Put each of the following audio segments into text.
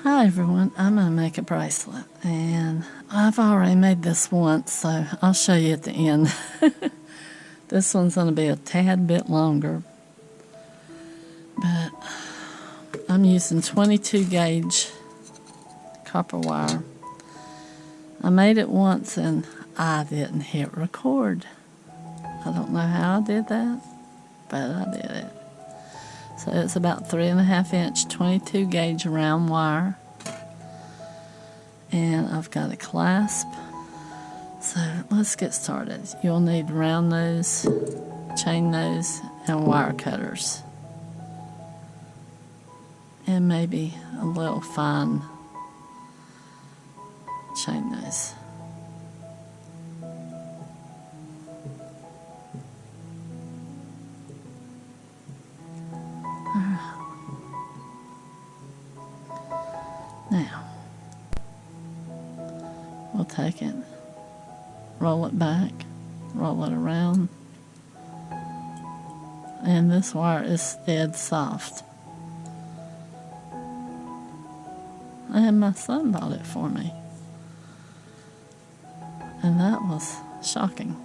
Hi everyone, I'm going to make a bracelet, and I've already made this once, so I'll show you at the end. This one's going to be a tad bit longer, but I'm using 22 gauge copper wire. I made it once and I didn't hit record. I don't know how I did that, but I did it. So it's about 3.5 inch 22 gauge round wire, and I've got a clasp. So let's get started. You'll need round nose, chain nose, and wire cutters, and maybe a little fine chain nose. Now, we'll take it, roll it back, roll it around, and this wire is dead soft. And my son bought it for me, and that was shocking.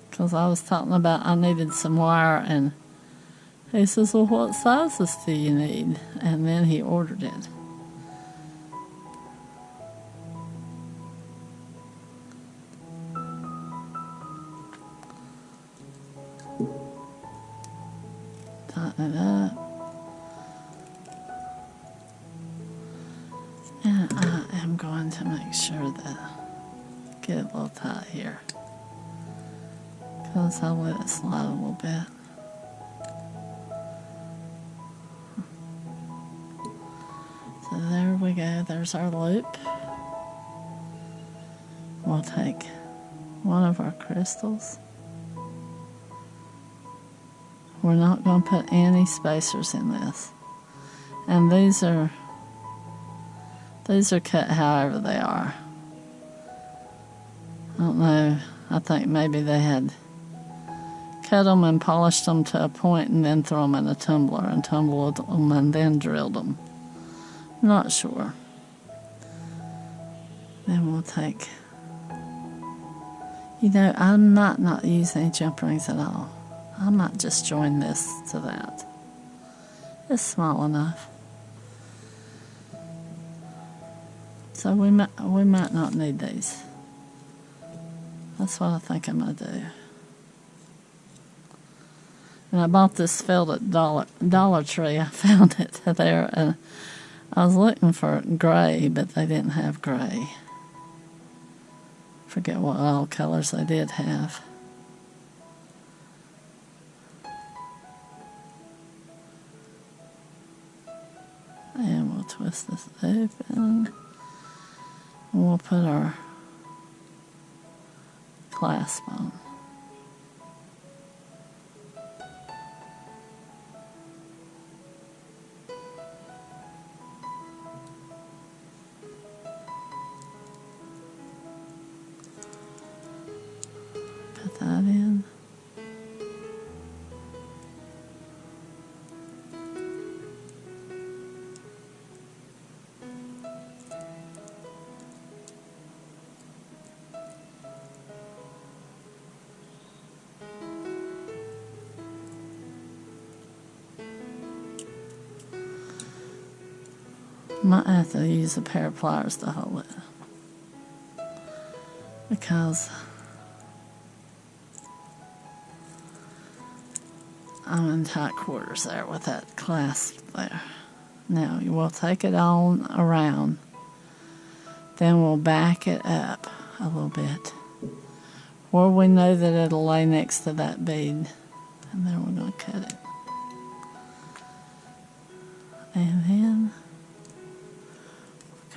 Because I was talking about I needed some wire, and he says, well, what sizes do you need? And then he ordered it. Tighten it up. And I am going to make sure that get it a little tight here, because I'll let it slide a little bit. So there we go, there's our loop. We'll take one of our crystals. We're not going to put any spacers in this. And these are cut however they are. I don't know, I think maybe they had cut them and polished them to a point and then throw them in a tumbler and tumbled them and then drilled them. Not sure. Then we'll take, I'm not using any jump rings at all. I might just join this to that. It's small enough. So we might not need these. That's what I think I'm going to do. And I bought this felt at Dollar Tree. I found it there, and I was looking for gray, but they didn't have gray. Forget what all colors they did have. And we'll twist this open. And we'll put our clasp on. Put that in. Might have to use a pair of pliers to hold it, because I'm in tight quarters there with that clasp there. Now you will take it on around, then we'll back it up a little bit where we know that it'll lay next to that bead, and then we're going to cut it. And then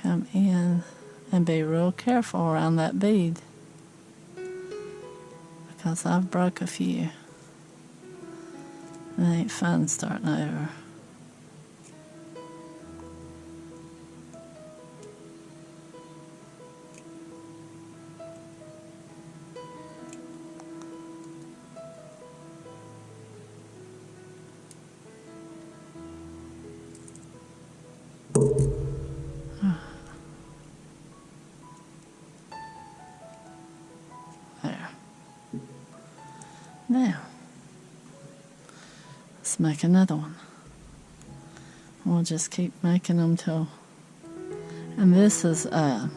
come in and be real careful around that bead, because I've broke a few. It ain't fun starting over. Now, let's make another one. We'll just keep making them till, and this is, oh,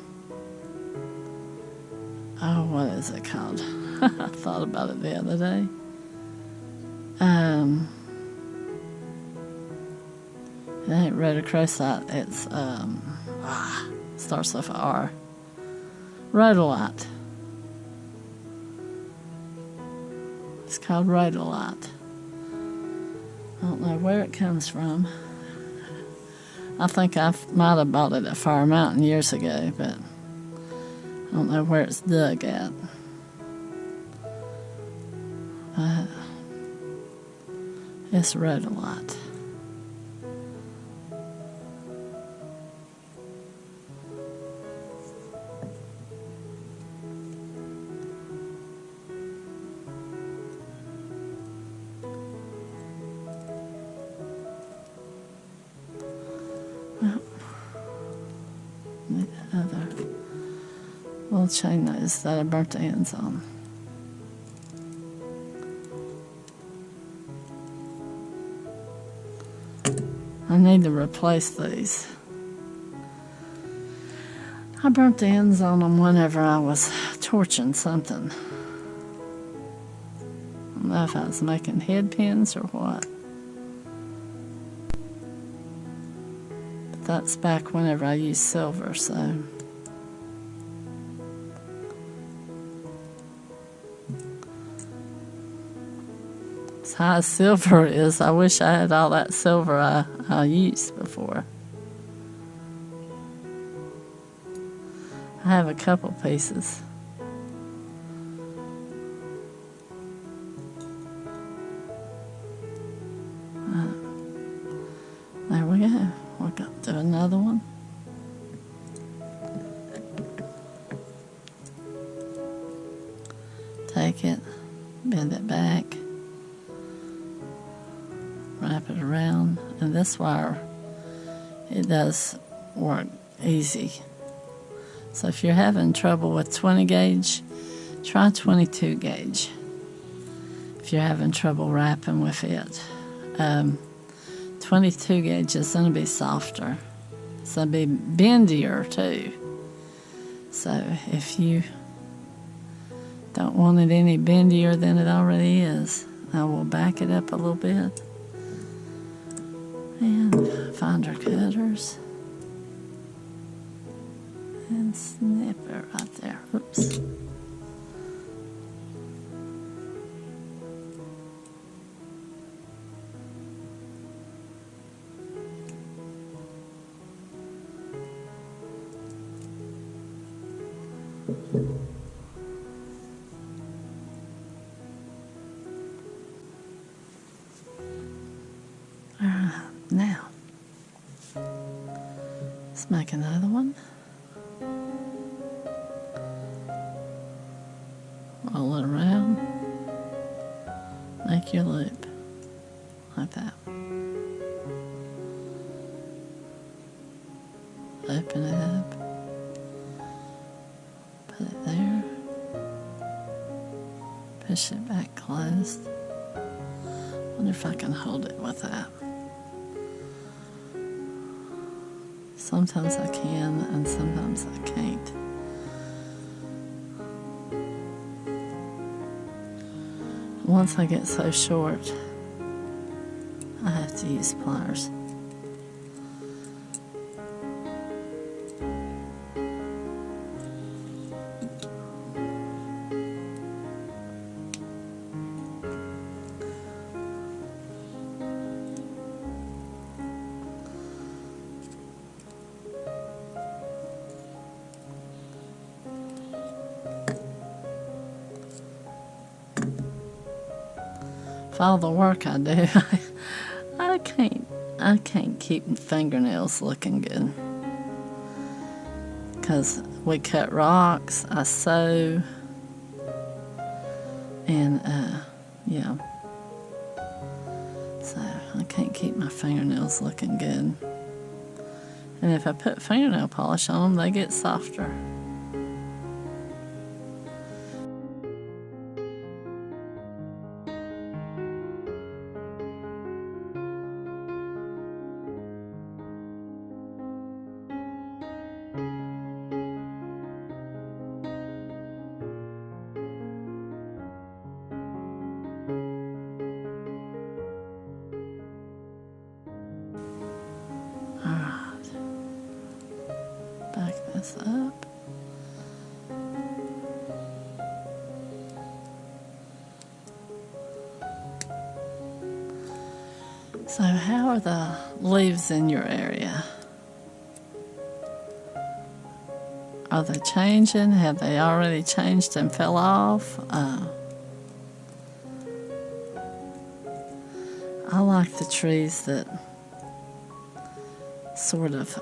what is it called? I thought about it the other day. It ain't rhodochrosite, it's, starts with an R. Rhodolite. It's called rhodolite. I don't know where it comes from. I think I might have bought it at Fire Mountain years ago, but I don't know where it's dug at. It's rhodolite. Well, the other little chain nose that I burnt the ends on. I need to replace these. I burnt the ends on them whenever I was torching something. I don't know if I was making head pins or what. But that's back whenever I used silver, so. As high as silver is, I wish I had all that silver I used before. I have a couple pieces. There we go. We'll go to another one. Take it, bend it back, wrap it around, and this wire, it does work easy. So if you're having trouble with 20 gauge, try 22 gauge. If you're having trouble wrapping with it, 22 gauge is going to be softer. It's going to be bendier too. So if you don't want it any bendier than it already is, I will back it up a little bit. And find our cutters. And snip it right there. Oops. Now, let's make another one. Roll it around. Make your loop like that. Open it up. Put it there. Push it back closed. Wonder if I can hold it with that. Sometimes I can, and sometimes I can't. Once I get so short, I have to use pliers. For all the work I do, I can't keep fingernails looking good. Because we cut rocks, I sew, and yeah. So I can't keep my fingernails looking good. And if I put fingernail polish on them, they get softer. this up. So how are the leaves in your area? Are they changing? Have they already changed and fell off? I like the trees that sort of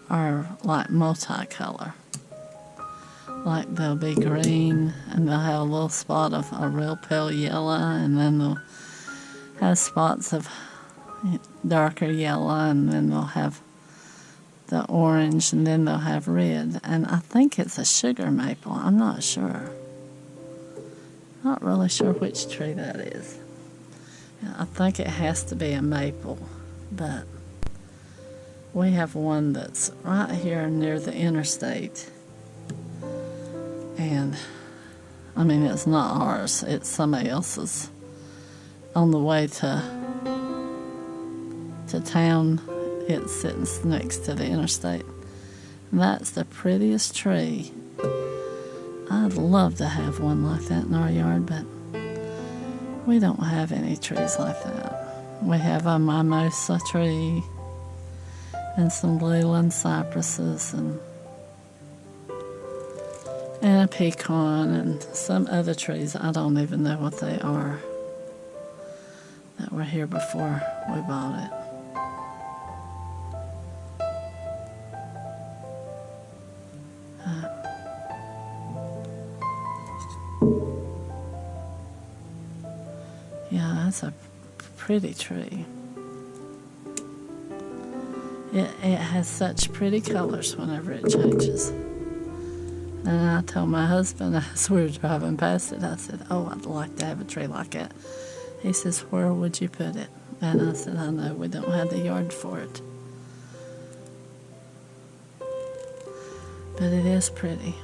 are like multicolor. Like they'll be green and they'll have a little spot of a real pale yellow, and then they'll have spots of darker yellow, and then they'll have the orange, and then they'll have red. And I think it's a sugar maple. I'm not sure. Not really sure which tree that is. I think it has to be a maple, but we have one that's right here near the interstate. And, I mean, it's not ours. It's somebody else's. On the way to town, it's sitting next to the interstate. And that's the prettiest tree. I'd love to have one like that in our yard, but we don't have any trees like that. We have a mimosa tree and some Leland cypresses and a pecan and some other trees. I don't even know what they are that were here before we bought it. Yeah, that's a pretty tree. It has such pretty colors whenever it changes. And I told my husband as we were driving past it, I said, oh, I'd like to have a tree like that. He says, where would you put it? And I said, I know, we don't have the yard for it. But it is pretty.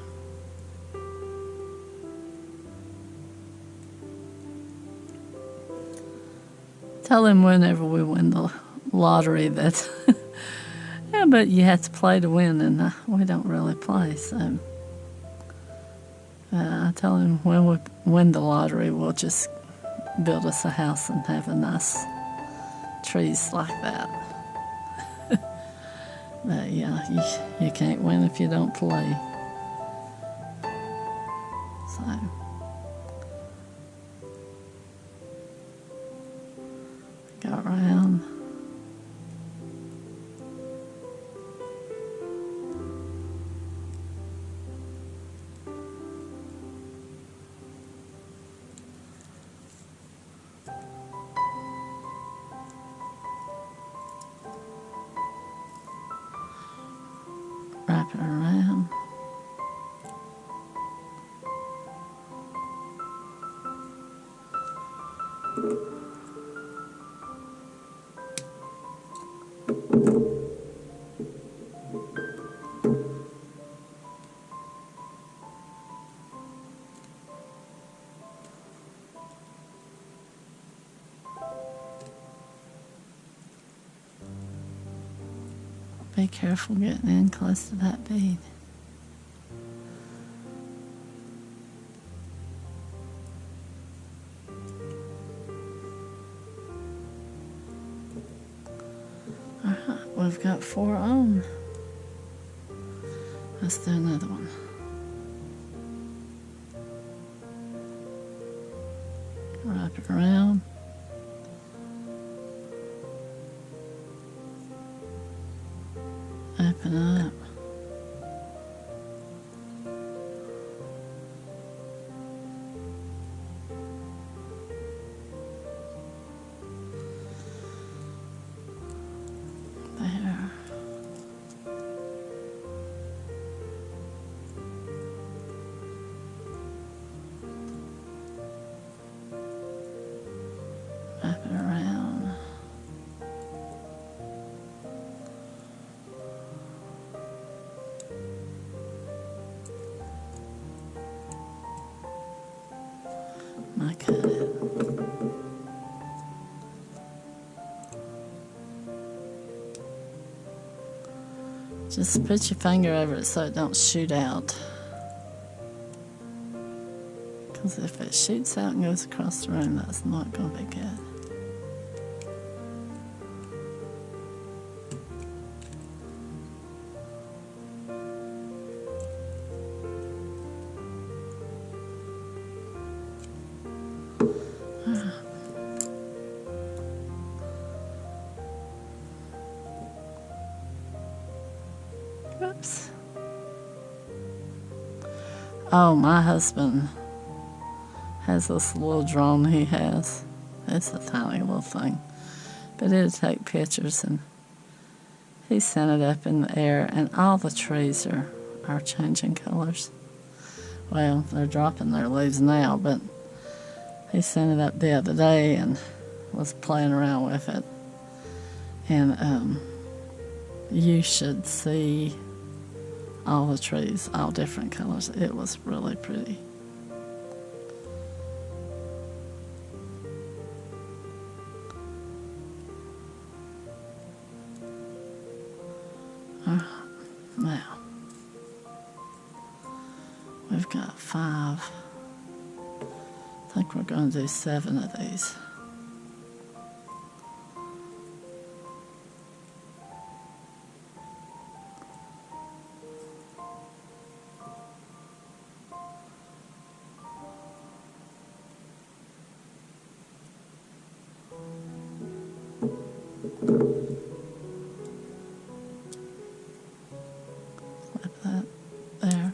Tell him whenever we win the lottery that, yeah, but you have to play to win, and we don't really play, so. I tell him when we win the lottery, we'll just build us a house and have a nice trees like that. But yeah, you can't win if you don't play. So. Go around. Wrap it around. Be careful getting in close to that bead. Alright, we've got 4 on. Let's do another one. Wrap it around. Open up. There. Wrap it around. I cut it. Just put your finger over it so it don't shoot out. Because if it shoots out and goes across the room, that's not going to be good. Whoops. Oh, my husband has this little drone he has. It's a tiny little thing. But it'll take pictures, and he sent it up in the air, and all the trees are changing colors. Well, they're dropping their leaves now, but he sent it up the other day and was playing around with it. And you should see all the trees, all different colors. It was really pretty. Now, we've got 5. I think we're going to do 7 of these. Flip that there.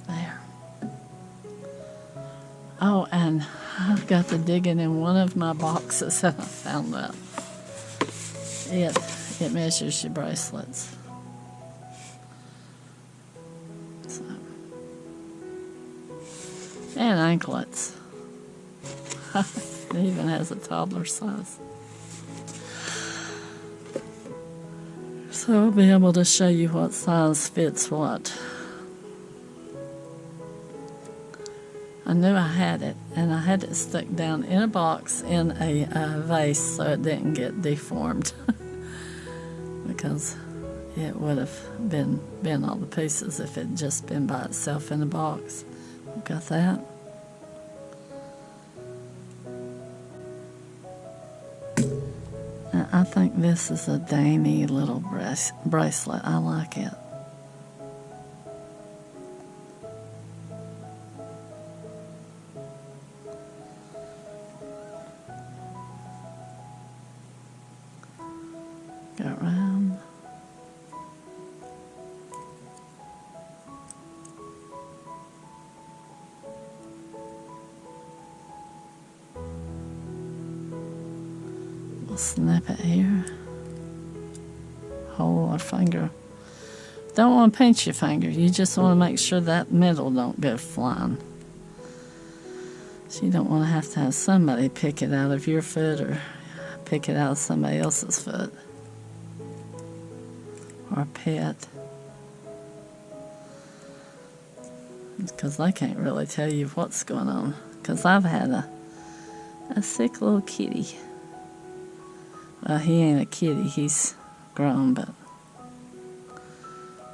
There. Oh, and I've got the digging in one of my boxes, and I found that it measures your bracelets. So, and anklets. It even has a toddler size. So I'll be able to show you what size fits what. I knew I had it, and I had it stuck down in a box in a vase so it didn't get deformed. Because it would have been all the pieces if it had just been by itself in a box. Got that? I think this is a dainty little bracelet. I like it. Go around. We'll snip it here. Hold our finger. Don't want to pinch your finger. You just want to make sure that middle don't go flying. So you don't want to have somebody pick it out of your foot or pick it out of somebody else's foot. Or a pet. Because I can't really tell you what's going on. Because I've had a sick little kitty. Well, he ain't a kitty, he's grown, but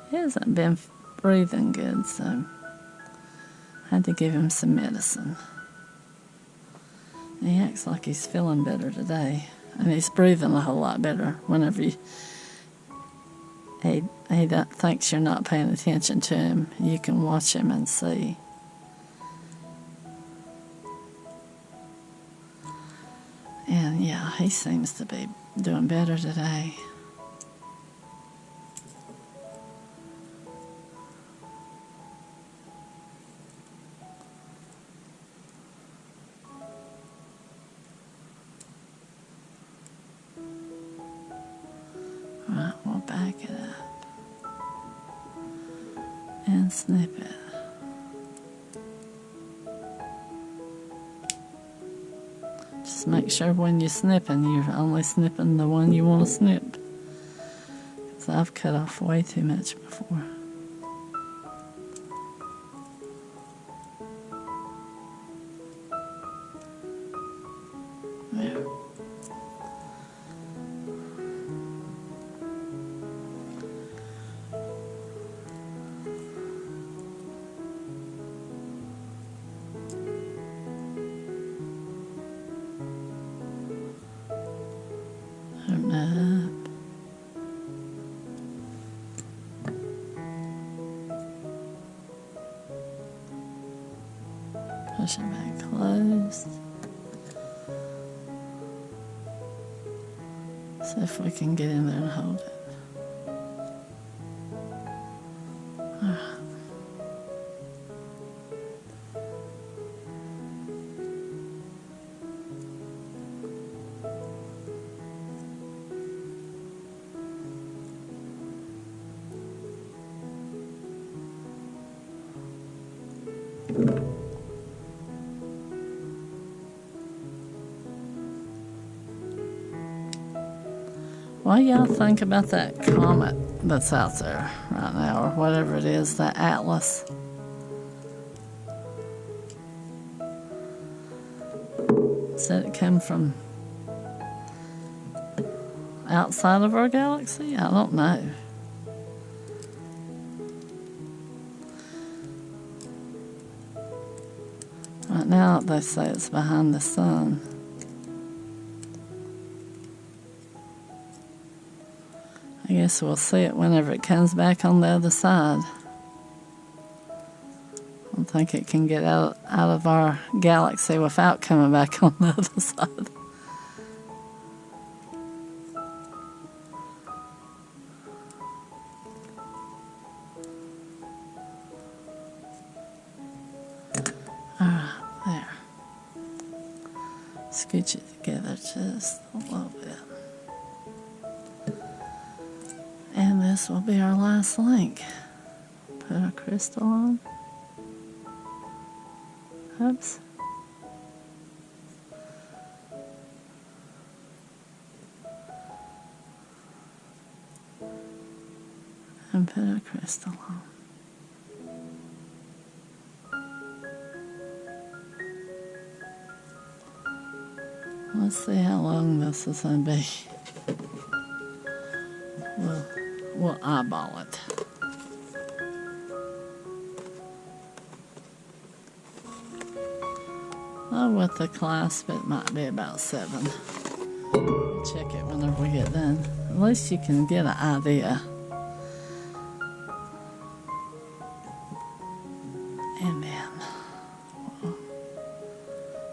he hasn't been breathing good, so I had to give him some medicine. And he acts like he's feeling better today. And he's breathing a whole lot better whenever he thinks you're not paying attention to him. You can watch him and see. And yeah, he seems to be doing better today. Right, we'll back it up and snip it. Just make sure when you're snipping, you're only snipping the one you want to snip. Because I've cut off way too much before. There. Up. Push it back closed. See if we can get in there and hold it. Alright. What do y'all think about that comet that's out there right now, or whatever it is, that atlas? Said it came from outside of our galaxy? I don't know. Right now they say it's behind the sun. I guess we'll see it whenever it comes back on the other side. I don't think it can get out of our galaxy without coming back on the other side. Alright, there. Scooch it together just a little bit. And this will be our last link. Put our crystal on. Oops. And put our crystal on. Let's see how long this is going to be. We'll eyeball it. Oh, with the clasp, it might be about 7. We'll check it whenever we get done. At least you can get an idea. And then we'll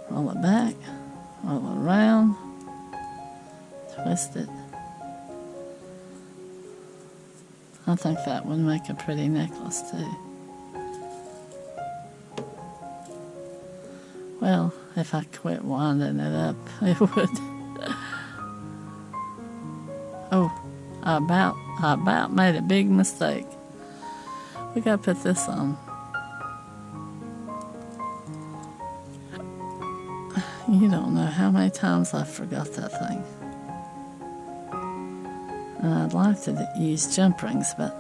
roll it back, roll it around, twist it. I think that would make a pretty necklace too. Well, if I quit winding it up, it would. Oh, I about made a big mistake. We gotta put this on. You don't know how many times I forgot that thing. And I'd like to use jump rings, but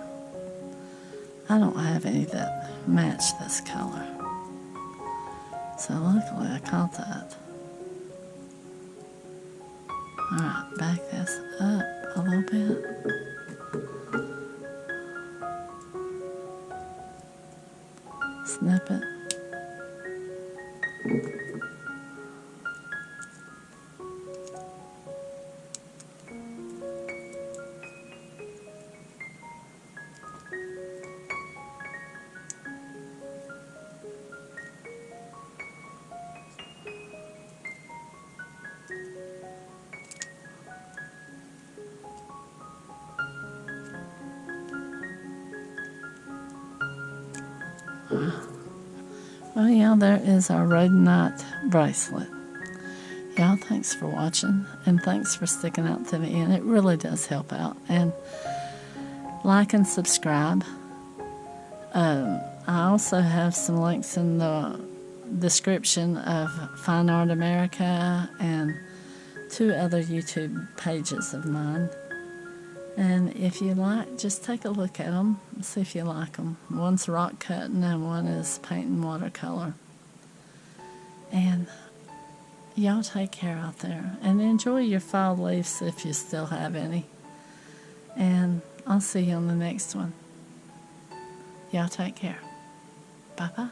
I don't have any that match this color. So luckily I caught that. Alright, back this up a little bit. Snip it. Well, yeah, there is our Rhodonite bracelet. Y'all, thanks for watching, and thanks for sticking out to the end. It really does help out. And like and subscribe. I also have some links in the description of Fine Art America and 2 other YouTube pages of mine. And if you like, just take a look at them and see if you like them. One's rock cutting and one is painting watercolor. And y'all take care out there and enjoy your fall leaves if you still have any. And I'll see you on the next one. Y'all take care. Bye-bye.